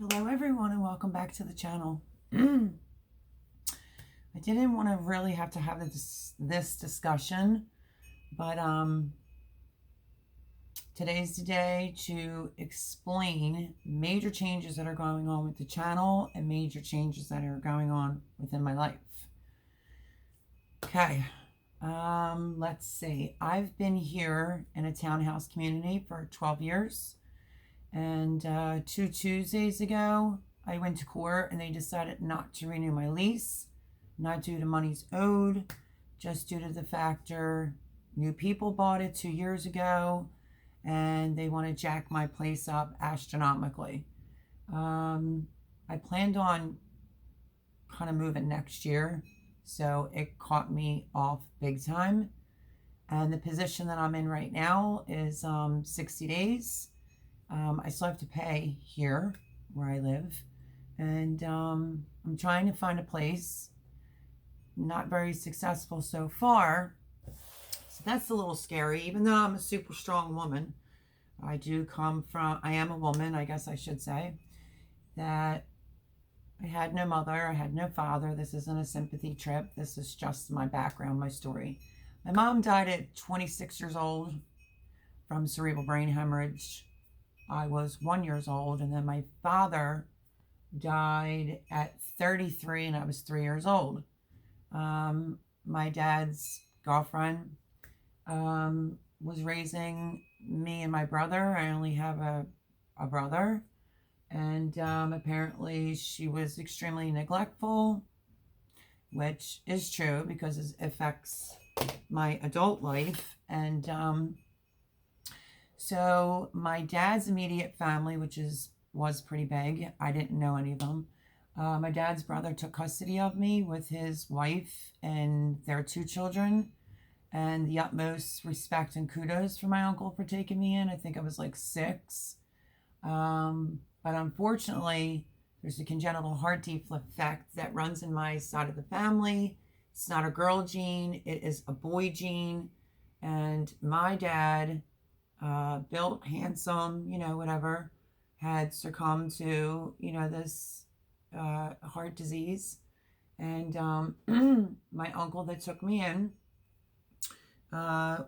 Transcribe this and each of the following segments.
Hello everyone and welcome back to the channel. I didn't want to really have to have this discussion, but today's the day to explain major changes that are going on with the channel and major changes that are going on within my life. Okay, let's see. I've been here in a townhouse community for 12 years. And 2 Tuesdays ago, I went to court and they decided not to renew my lease, not due to monies owed, just due to the factor new people bought it 2 years ago and they want to jack my place up astronomically. I planned on kind of moving next year, so it caught me off big time. And the position that I'm in right now is 60 days. I still have to pay here where I live, and I'm trying to find a place. Not very successful so far, so that's a little scary. Even though I'm a super strong woman, I am a woman, I guess I should say, that I had no mother, I had no father. This isn't a sympathy trip. This is just my background, my story. My mom died at 26 years old from cerebral brain hemorrhage. I was 1 year old, and then my father died at 33 and I was 3 years old. My dad's girlfriend was raising me and my brother. I only have a brother, and apparently she was extremely neglectful, which is true because it affects my adult life. And so my dad's immediate family, which was pretty big, I didn't know any of them. My dad's brother took custody of me with his wife and their 2 children, and the utmost respect and kudos for my uncle for taking me in. I think I was like 6. But unfortunately, there's a congenital heart defect that runs in my side of the family. It's not a girl gene, it is a boy gene. And my dad, built, handsome, whatever, had succumbed to, this heart disease. And my uncle that took me in,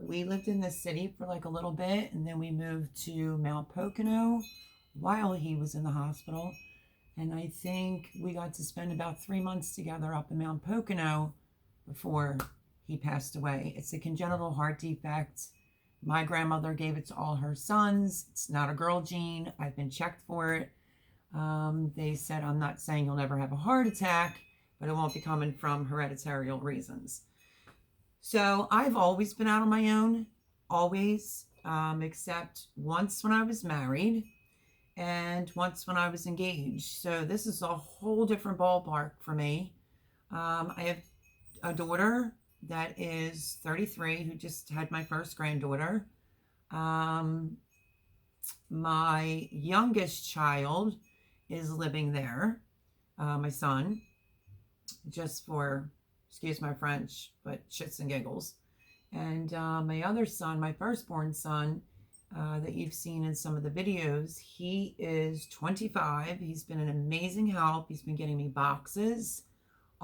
we lived in the city for like a little bit, and then we moved to Mount Pocono while he was in the hospital. And I think we got to spend about 3 months together up in Mount Pocono before he passed away. It's a congenital heart defect. My grandmother gave it to all her sons. It's not a girl gene. I've been checked for it. They said, I'm not saying you'll never have a heart attack, but it won't be coming from hereditary reasons. So I've always been out on my own, always, except once when I was married and once when I was engaged. So this is a whole different ballpark for me. I have a daughter that is 33, who just had my first granddaughter. My youngest child is living there, my son, just for, excuse my French, but shits and giggles. And my other son, my firstborn son, that you've seen in some of the videos, he is 25. He's been an amazing help. He's been getting me boxes.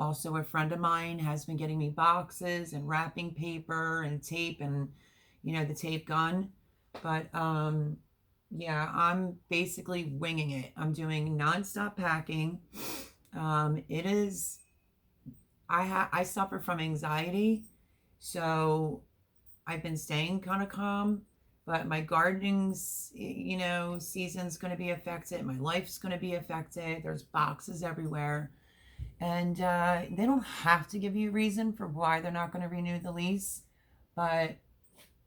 Also, a friend of mine has been getting me boxes and wrapping paper and tape and, the tape gun. But, yeah, I'm basically winging it. I'm doing nonstop packing. I suffer from anxiety, so I've been staying kind of calm. But my gardening's, season's going to be affected. My life's going to be affected. There's boxes everywhere. And they don't have to give you a reason for why they're not going to renew the lease. But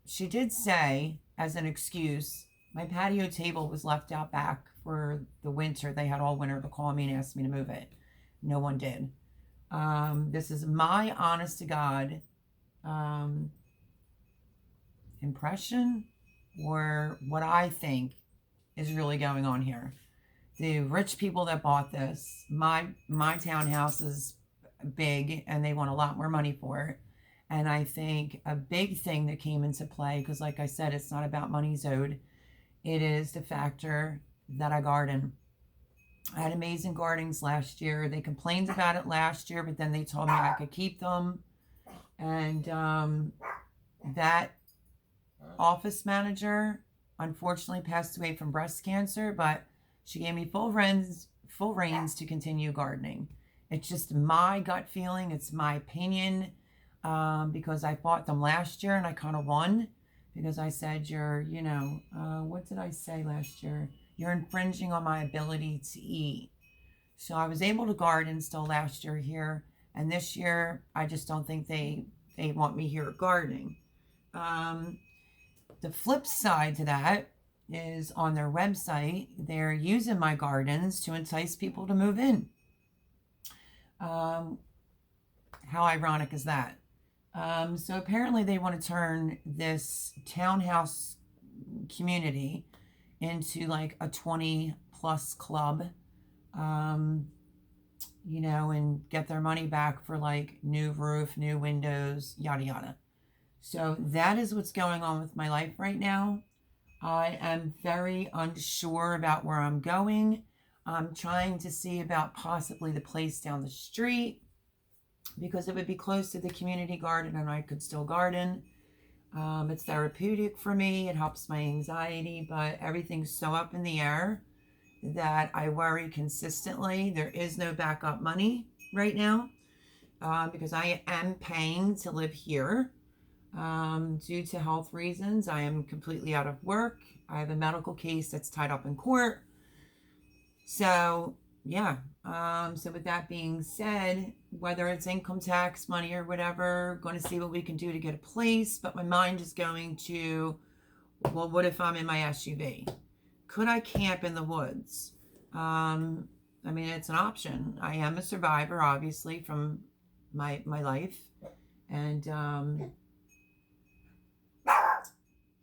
she did say, as an excuse, my patio table was left out back for the winter. They had all winter to call me and ask me to move it. No one did. This is my honest to God impression, or what I think is really going on here. The rich people that bought this, my townhouse is big and they want a lot more money for it. And I think a big thing that came into play, because like I said, it's not about money owed, it is the factor that I garden. I had amazing gardens last year. They complained about it last year, but then they told me I could keep them. And that office manager unfortunately passed away from breast cancer, but she gave me full reins to continue gardening. It's just my gut feeling. It's my opinion, because I bought them last year and I kind of won because I said, what did I say last year? You're infringing on my ability to eat. So I was able to garden still last year here. And this year, I just don't think they want me here gardening. The flip side to that is on their website, they're using my gardens to entice people to move in. How ironic is that? So apparently they want to turn this townhouse community into like a 20 plus club, and get their money back for like new roof, new windows, yada yada. So that is what's going on with my life right now. I am very unsure about where I'm going. I'm trying to see about possibly the place down the street because it would be close to the community garden and I could still garden. It's therapeutic for me. It helps my anxiety, but everything's so up in the air that I worry consistently. There is no backup money right now because I am paying to live here. Due to health reasons, I am completely out of work. I have a medical case that's tied up in court. So, yeah. So with that being said, whether it's income tax money or whatever, going to see what we can do to get a place. But my mind is going to, well, what if I'm in my SUV? Could I camp in the woods? It's an option. I am a survivor, obviously, from my life. And,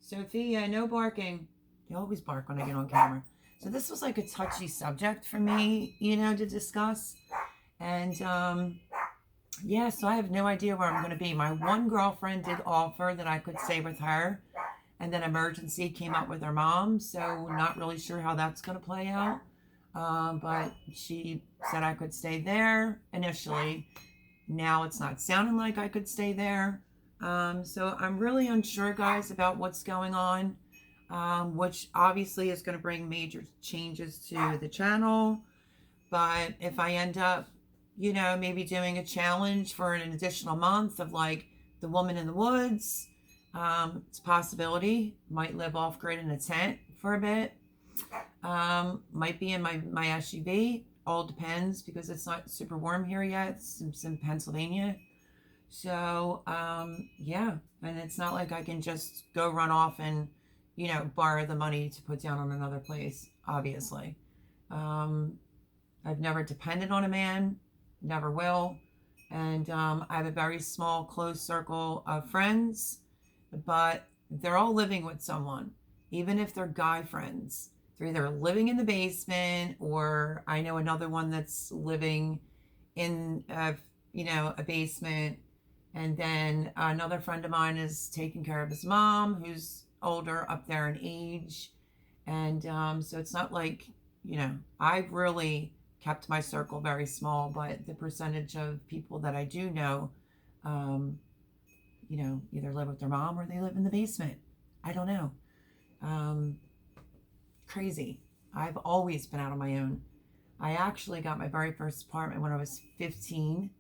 Sophia, no barking. They always bark when I get on camera. So this was like a touchy subject for me, to discuss. And so I have no idea where I'm going to be. My one girlfriend did offer that I could stay with her. And then emergency came up with her mom. So not really sure how that's going to play out. But she said I could stay there initially. Now it's not sounding like I could stay there. So I'm really unsure, guys, about what's going on, which obviously is going to bring major changes to the channel. But if I end up, maybe doing a challenge for an additional month of like the woman in the woods, it's a possibility. Might live off grid in a tent for a bit. Might be in my SUV. All depends because it's not super warm here yet. It's in Pennsylvania. So, and it's not like I can just go run off and, borrow the money to put down on another place, obviously. I've never depended on a man, never will. And I have a very small, close circle of friends, but they're all living with someone, even if they're guy friends. They're either living in the basement or I know another one that's living in, a basement. And then another friend of mine is taking care of his mom, who's older, up there in age. And so it's not like, I've really kept my circle very small, but the percentage of people that I do know, either live with their mom or they live in the basement. I don't know. Crazy. I've always been out on my own. I actually got my very first apartment when I was 15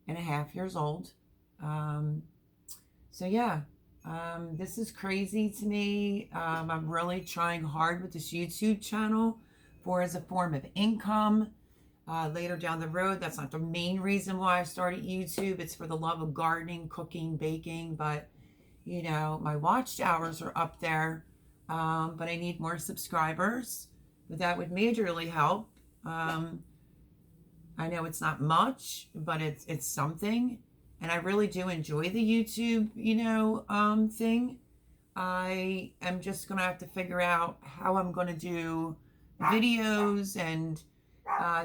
and a half years old. This is crazy to me. I'm really trying hard with this YouTube channel as a form of income. Later down the road, that's not the main reason why I started YouTube. It's for the love of gardening, cooking, baking. But, my watch hours are up there. But I need more subscribers. But that would majorly help. I know it's not much, but it's something. And I really do enjoy the YouTube, thing. I am just going to have to figure out how I'm going to do videos. And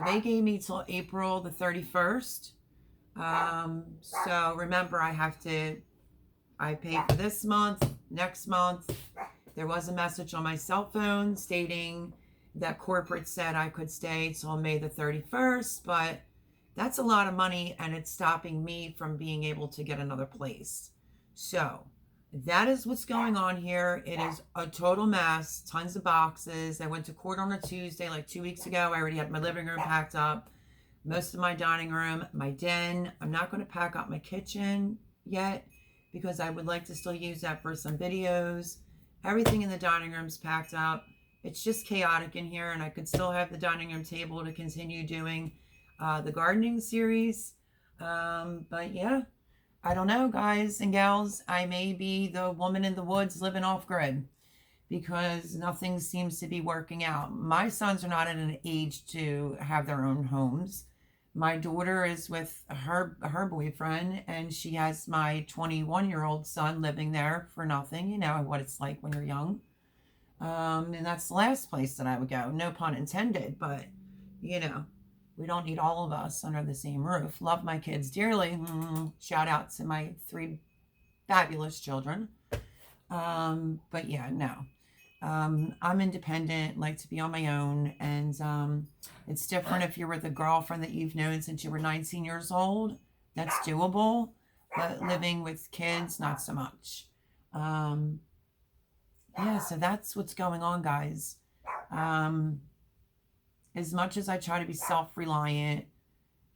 they gave me till April the 31st. So remember, I pay for this month, next month. There was a message on my cell phone stating that corporate said I could stay till May the 31st, but that's a lot of money and it's stopping me from being able to get another place. So that is what's going on here. It is a total mess, tons of boxes. I went to court on a Tuesday, like 2 weeks ago. I already had my living room packed up, most of my dining room, my den. I'm not going to pack up my kitchen yet because I would like to still use that for some videos. Everything in the dining room's packed up. It's just chaotic in here, and I could still have the dining room table to continue doing the gardening series. But yeah, I don't know, guys and gals. I may be the woman in the woods living off grid because nothing seems to be working out. My sons are not at an age to have their own homes. My daughter is with her boyfriend, and she has my 21-year-old son living there for nothing. You know what it's like when you're young. And that's the last place that I would go. No pun intended, but you know, we don't need all of us under the same roof. Love my kids dearly. Shout out to my 3 fabulous children. But yeah, no. I'm independent, like to be on my own, and it's different if you're with a girlfriend that you've known since you were 19 years old. That's doable, but living with kids, not so much. Yeah, so that's what's going on, guys. As much as I try to be self-reliant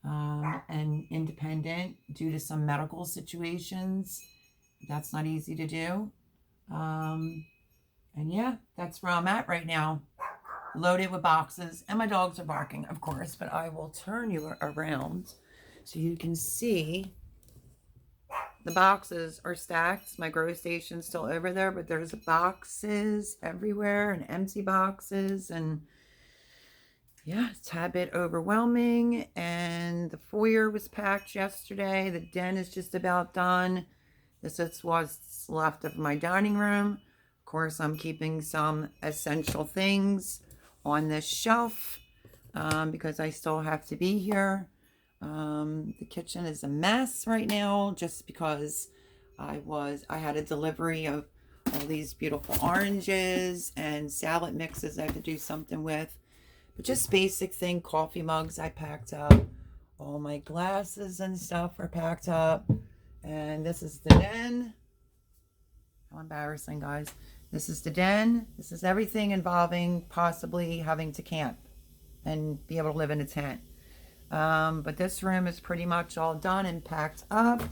and independent due to some medical situations, that's not easy to do. And yeah, that's where I'm at right now, loaded with boxes, and my dogs are barking, of course, but I will turn you around so you can see the boxes are stacked. My grow station's still over there, but there's boxes everywhere and empty boxes, and yeah, it's a tad bit overwhelming. And the foyer was packed yesterday. The den is just about done. This is what's left of my dining room. Of course, I'm keeping some essential things on this shelf because I still have to be here. The kitchen is a mess right now just because I had a delivery of all these beautiful oranges and salad mixes I have to do something with. But just basic thing, coffee mugs I packed up. All my glasses and stuff are packed up. And this is the den. How embarrassing, guys. This is the den. This is everything involving possibly having to camp and be able to live in a tent. But this room is pretty much all done and packed up.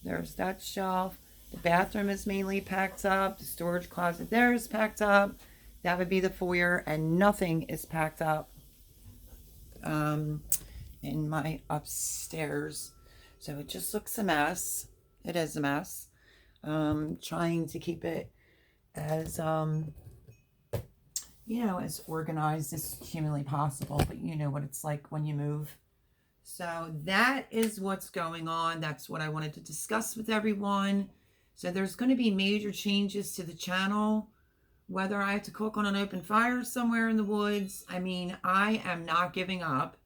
There's that shelf. The bathroom is mainly packed up. The storage closet there is packed up. That would be the foyer, and nothing is packed up in my upstairs. So it just looks a mess. It is a mess. Trying to keep it as as organized as humanly possible, but you know what it's like when you move. So that is what's going on. That's what I wanted to discuss with everyone. So there's going to be major changes to the channel, whether I have to cook on an open fire somewhere in the woods. I mean, I am not giving up.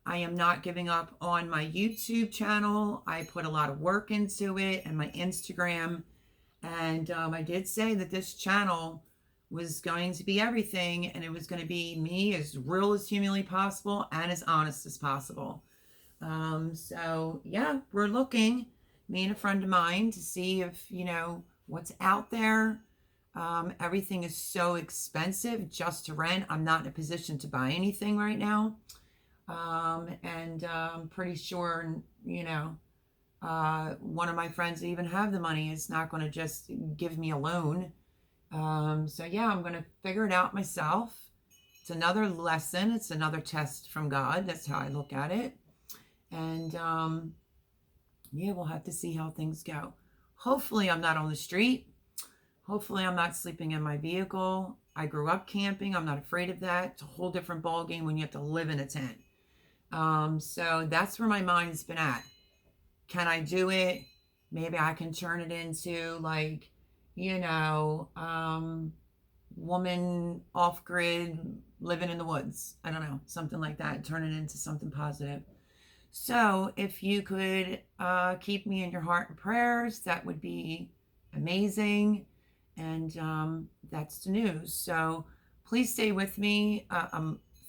I am not giving up on my YouTube channel. I put a lot of work into it, and my Instagram. And I did say that this channel was going to be everything, and it was going to be me as real as humanly possible and as honest as possible. So yeah, we're looking, me and a friend of mine, to see if, what's out there. Everything is so expensive just to rent. I'm not in a position to buy anything right now. And I'm pretty sure, one of my friends that even have the money is not going to just give me a loan. So yeah, I'm going to figure it out myself. It's another lesson. It's another test from God. That's how I look at it. And yeah, we'll have to see how things go. Hopefully I'm not on the street. Hopefully I'm not sleeping in my vehicle. I grew up camping. I'm not afraid of that. It's a whole different ball game when you have to live in a tent. So that's where my mind's been at. Can I do it? Maybe I can turn it into woman off grid, living in the woods. I don't know, something like that. Turn it into something positive. So if you could keep me in your heart and prayers, that would be amazing. And that's the news. So please stay with me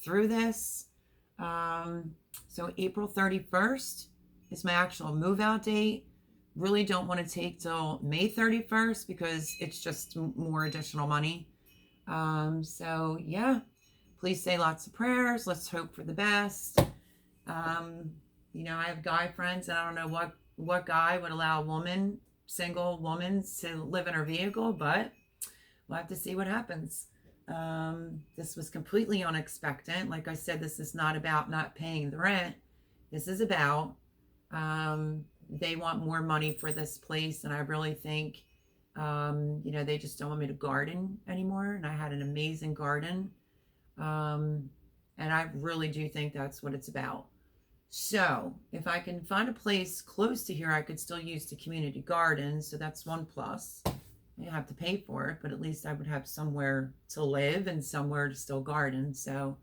through this. So April 31st is my actual move out date. Really don't want to take till May 31st because it's just more additional money. So yeah, please say lots of prayers. Let's hope for the best. You know, I have guy friends, and I don't know what guy would allow a woman, single woman, to live in her vehicle, but we'll have to see what happens. This was completely unexpected. Like I said, this is not about not paying the rent. This is about they want more money for this place, and I really think you know, they just don't want me to garden anymore, and I had an amazing garden, and I really do think that's what it's about. So if I can find a place close to here, I could still use the community garden, so that's one plus. I have to pay for it, but at least I would have somewhere to live and somewhere to still garden. So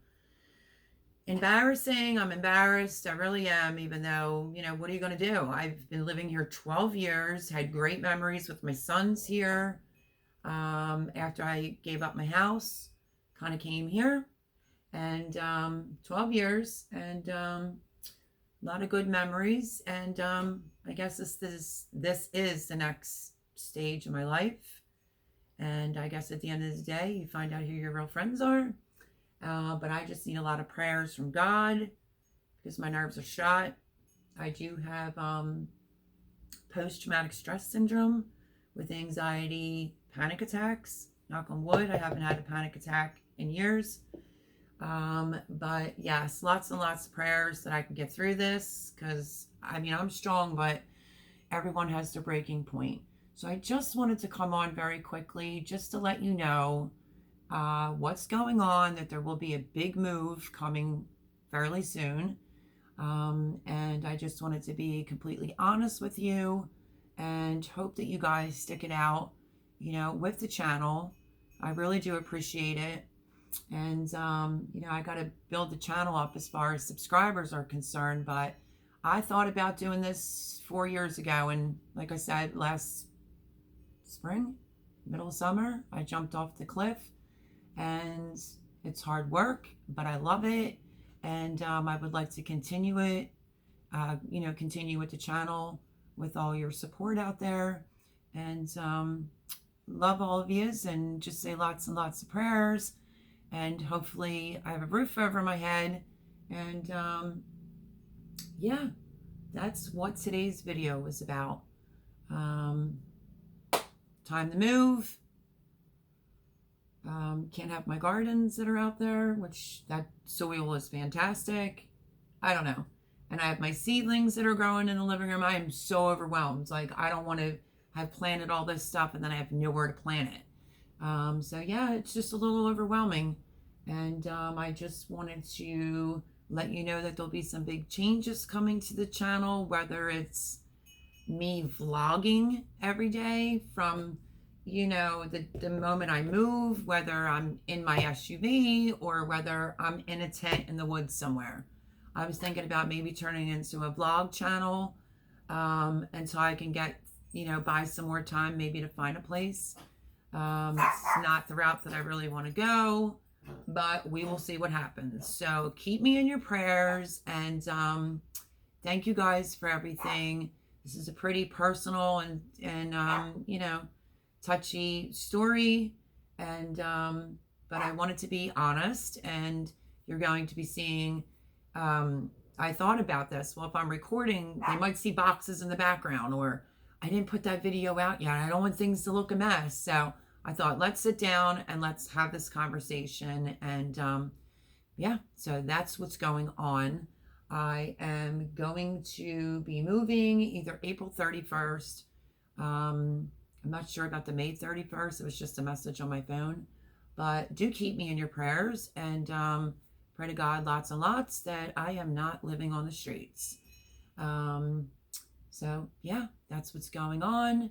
embarrassing. I'm embarrassed. I really am, even though, you know, what are you going to do? I've been living here 12 years, had great memories with my sons here. After I gave up my house, kind of came here, and 12 years, and a lot of good memories. And I guess this is the next stage of my life. And I guess at the end of the day, you find out who your real friends are. But I just need a lot of prayers from God because my nerves are shot. I do have post-traumatic stress syndrome with anxiety, panic attacks. Knock on wood, I haven't had a panic attack in years. But yes, lots and lots of prayers that I can get through this, because I mean, I'm strong, but everyone has their breaking point. So I just wanted to come on very quickly just to let you know what's going on, that there will be a big move coming fairly soon. And I just wanted to be completely honest with you and hope that you guys stick it out, you know, with the channel. I really do appreciate it. And, you know, I got to build the channel up as far as subscribers are concerned, but I thought about doing this 4 years ago. And like I said, last spring, middle of summer, I jumped off the cliff, and it's hard work, but I love it. And I would like to continue it, you know, continue with the channel with all your support out there. And love all of yous, and just say lots and lots of prayers. And hopefully I have a roof over my head. And yeah, that's what today's video was about. Time to move. Can't have my gardens that are out there, which that soil is fantastic. I don't know. And I have my seedlings that are growing in the living room. I am so overwhelmed. Like, I don't want to have planted all this stuff and then I have nowhere to plant it. So yeah, it's just a little overwhelming. And I just wanted to let you know that there'll be some big changes coming to the channel, whether it's me vlogging every day from, you know, the moment I move, whether I'm in my SUV or whether I'm in a tent in the woods somewhere. I was thinking about maybe turning it into a vlog channel until I can get, you know, buy some more time maybe to find a place. It's not the route that I really want to go, but we will see what happens. So keep me in your prayers, and thank you guys for everything. This is a pretty personal and you know, touchy story, and but I wanted to be honest, and you're going to be seeing I thought about this. Well, if I'm recording, they might see boxes in the background, or I didn't put that video out yet. I don't want things to look a mess. So I thought, let's sit down and let's have this conversation. And yeah, so that's what's going on. I am going to be moving either April 31st. I'm not sure about the May 31st. It was just a message on my phone. But do keep me in your prayers, and pray to God lots and lots that I am not living on the streets. So yeah, that's what's going on.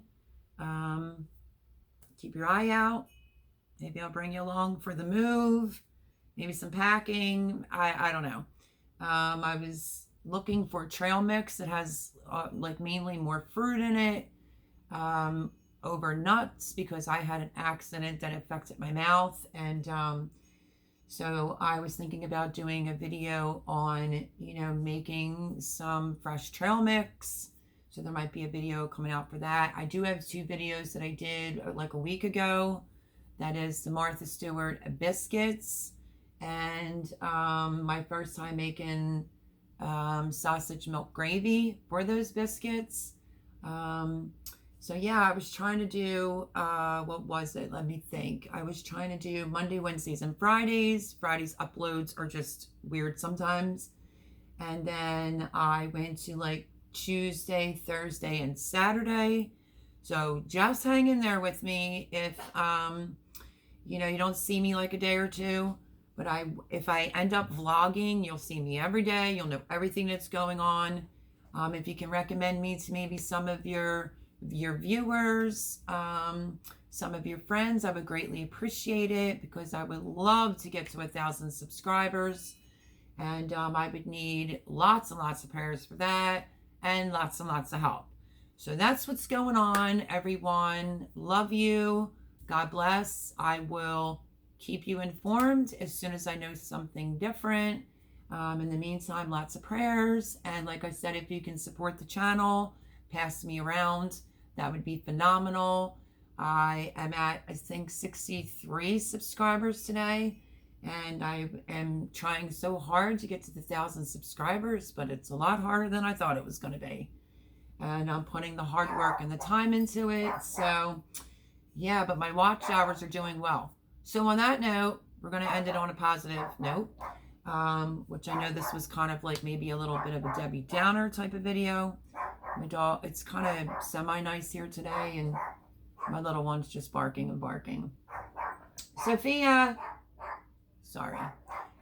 Keep your eye out. Maybe I'll bring you along for the move. Maybe some packing. I don't know. I was looking for trail mix that has like mainly more fruit in it over nuts, because I had an accident that affected my mouth, and So I was thinking about doing a video on, making some fresh trail mix. So there might be a video coming out for that. I do have 2 videos that I did like a week ago. That is the Martha Stewart biscuits and my first time making sausage milk gravy for those biscuits. So yeah, I was trying to do, what was it? Let me think. I was trying to do Monday, Wednesdays, and Fridays. Fridays uploads are just weird sometimes. And then I went to like Tuesday, Thursday, and Saturday. So just hang in there with me if, you don't see me like a day or two. But if I end up vlogging, you'll see me every day. You'll know everything that's going on. If you can recommend me to maybe some of your viewers, some of your friends, I would greatly appreciate it, because I would love to get to 1,000 subscribers, and I would need lots and lots of prayers for that, and lots of help. So that's what's going on, everyone. Love you. God bless. I will keep you informed as soon as I know something different. In the meantime, lots of prayers, and like I said, if you can support the channel, pass me around, that would be phenomenal. I am at, I think, 63 subscribers today, and I am trying so hard to get to the 1,000 subscribers, but it's a lot harder than I thought it was going to be. And I'm putting the hard work and the time into it. So yeah, but my watch hours are doing well. So on that note, we're going to end it on a positive note, which I know this was kind of like maybe a little bit of a Debbie Downer type of video. My dog, it's kind of semi-nice here today, and my little one's just barking and barking. Sophia! Sorry.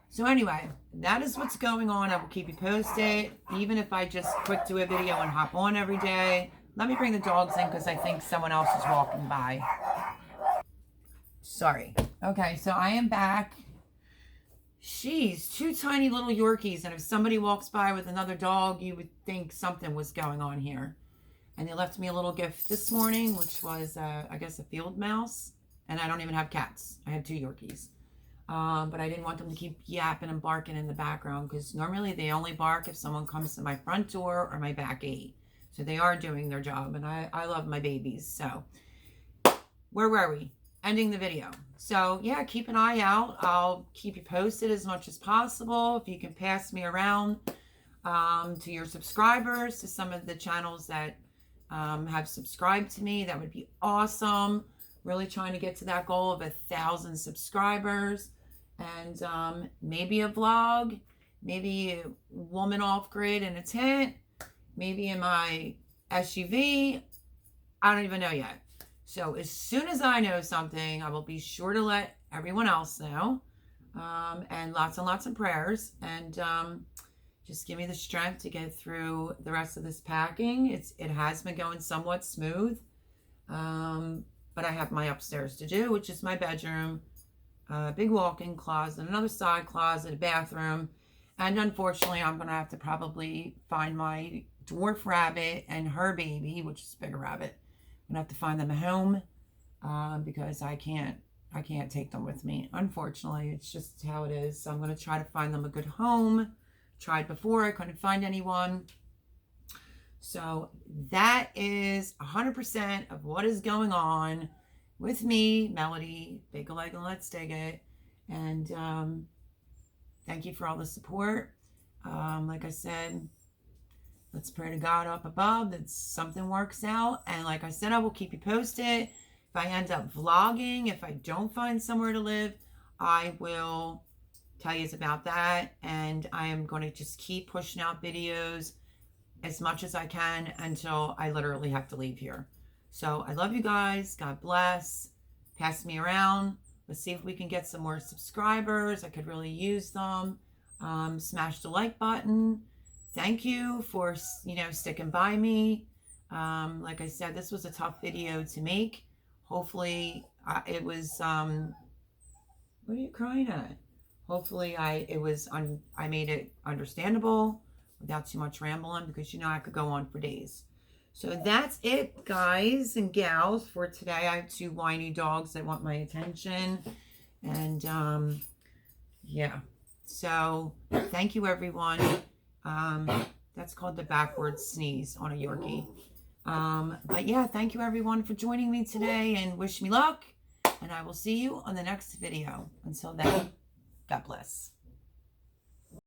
So anyway, that is what's going on. I will keep you posted, even if I just quick do a video and hop on every day. Let me bring the dogs in because I think someone else is walking by. Sorry. Okay, so I am back. She's 2 tiny little Yorkies, and if somebody walks by with another dog, you would think something was going on here. And they left me a little gift this morning, which was, I guess, a field mouse. And I don't even have cats. I have 2 Yorkies. But I didn't want them to keep yapping and barking in the background, because normally they only bark if someone comes to my front door or my back gate. So they are doing their job, and I love my babies. So where were we? Ending the video. So yeah, keep an eye out. I'll keep you posted as much as possible. If you can pass me around to your subscribers, to some of the channels that have subscribed to me, that would be awesome. Really trying to get to that goal of 1,000 subscribers, and maybe a vlog, maybe a woman off grid in a tent, maybe in my SUV. I don't even know yet. So as soon as I know something, I will be sure to let everyone else know. And lots of prayers. And just give me the strength to get through the rest of this packing. It has been going somewhat smooth. But I have my upstairs to do, which is my bedroom, a big walk-in closet, another side closet, a bathroom. And unfortunately, I'm going to have to probably find my dwarf rabbit and her baby, which is a bigger rabbit. I'm gonna have to find them a home, because I can't take them with me. Unfortunately, it's just how it is. So I'm gonna try to find them a good home. Tried before, I couldn't find anyone. So that is 100% of what is going on with me, Melody, Big Leg and Let's Dig It. And thank you for all the support. Like I said, let's pray to God up above that something works out. And like I said, I will keep you posted. If I end up vlogging, if I don't find somewhere to live, I will tell you about that. And I am going to just keep pushing out videos as much as I can until I literally have to leave here. So I love you guys. God bless. Pass me around. Let's see if we can get some more subscribers. I could really use them. Smash the like button. Thank you for, sticking by me. Like I said, this was a tough video to make. Hopefully, it was, what are you crying at? Hopefully, I made it understandable without too much rambling, because, I could go on for days. So that's it, guys and gals, for today. I have 2 whiny dogs that want my attention. And, Yeah. So thank you, everyone. That's called the backwards sneeze on a Yorkie. But yeah, thank you everyone for joining me today, and wish me luck. And I will see you on the next video. Until then, God bless.